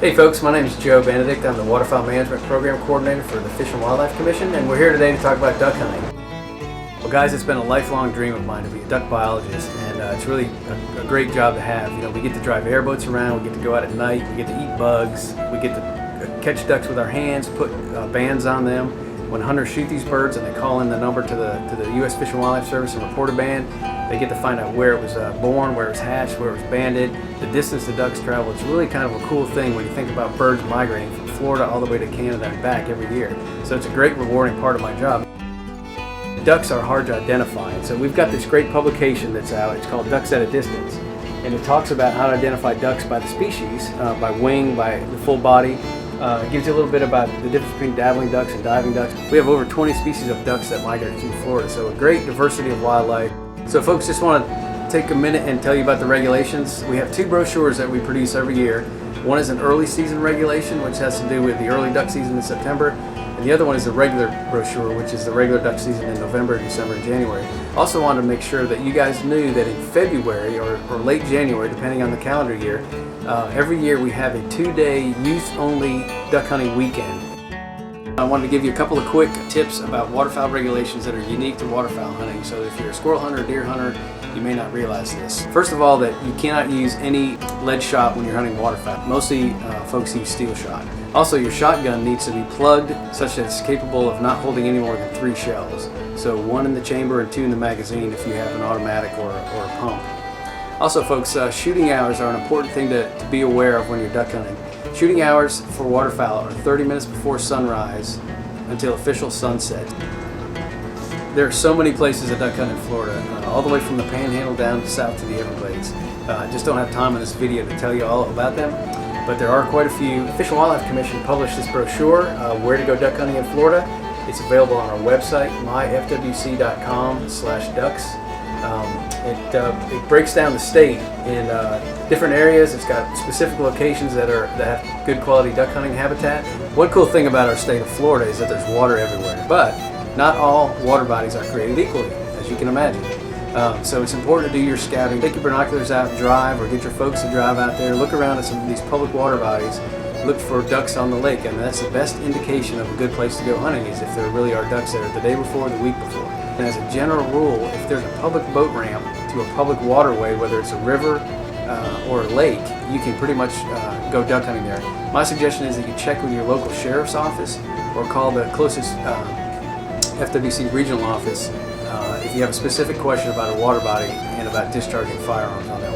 Hey folks, my name is Joe Benedict. I'm the Waterfowl Management Program Coordinator for the Fish and Wildlife Commission, and we're here today to talk about duck hunting. Well guys, it's been a lifelong dream of mine to be a duck biologist, and it's really a great job to have. You know, we get to drive airboats around, we get to go out at night, we get to eat bugs, we get to catch ducks with our hands, put bands on them. When hunters shoot these birds and they call in the number to the U.S. Fish and Wildlife Service and report a band, they get to find out where it was born, where it was hatched, where it was banded, the distance the ducks travel. It's really kind of a cool thing when you think about birds migrating from Florida all the way to Canada and back every year. So it's a great rewarding part of my job. Ducks are hard to identify, and so we've got this great publication that's out. It's called Ducks at a Distance, and it talks about how to identify ducks by the species, by wing, by the full body. It gives you a little bit about the difference between dabbling ducks and diving ducks. We have over 20 species of ducks that migrate through Florida, so a great diversity of wildlife. So folks, just want to take a minute and tell you about the regulations. We have two brochures that we produce every year. One is an early season regulation, which has to do with the early duck season in September, and the other one is a regular brochure, which is the regular duck season in November, December, and January. Also wanted to make sure that you guys knew that in February or late January, depending on the calendar year, every year we have a 2-day youth-only duck hunting weekend. I wanted to give you a couple of quick tips about waterfowl regulations that are unique to waterfowl hunting. So if you're a squirrel hunter, deer hunter, you may not realize this. First of all, that you cannot use any lead shot when you're hunting waterfowl. Mostly folks use steel shot. Also, your shotgun needs to be plugged such that it's capable of not holding any more than 3 shells. So 1 in the chamber and 2 in the magazine if you have an automatic or a pump. Also folks, shooting hours are an important thing to be aware of when you're duck hunting. Shooting hours for waterfowl are 30 minutes before sunrise until official sunset. There are so many places to duck hunt in Florida, all the way from the Panhandle down south to the Everglades. I just don't have time in this video to tell you all about them, but there are quite a few. The Fish and Wildlife Commission published this brochure, Where to Go Duck Hunting in Florida. It's available on our website, myfwc.com/ducks. It breaks down the state in different areas. It's got specific locations that have good quality duck hunting habitat. One cool thing about our state of Florida is that there's water everywhere, but not all water bodies are created equally, as you can imagine. So it's important to do your scouting. Take your binoculars out and drive, or get your folks to drive out there. Look around at some of these public water bodies. Look for ducks on the lake, and that's the best indication of a good place to go hunting, is if there really are ducks there the day before or the week before. And as a general rule, if there's a public boat ramp to a public waterway, whether it's a river or a lake, you can pretty much go duck hunting there. My suggestion is that you check with your local sheriff's office or call the closest FWC regional office if you have a specific question about a water body and about discharging firearms on that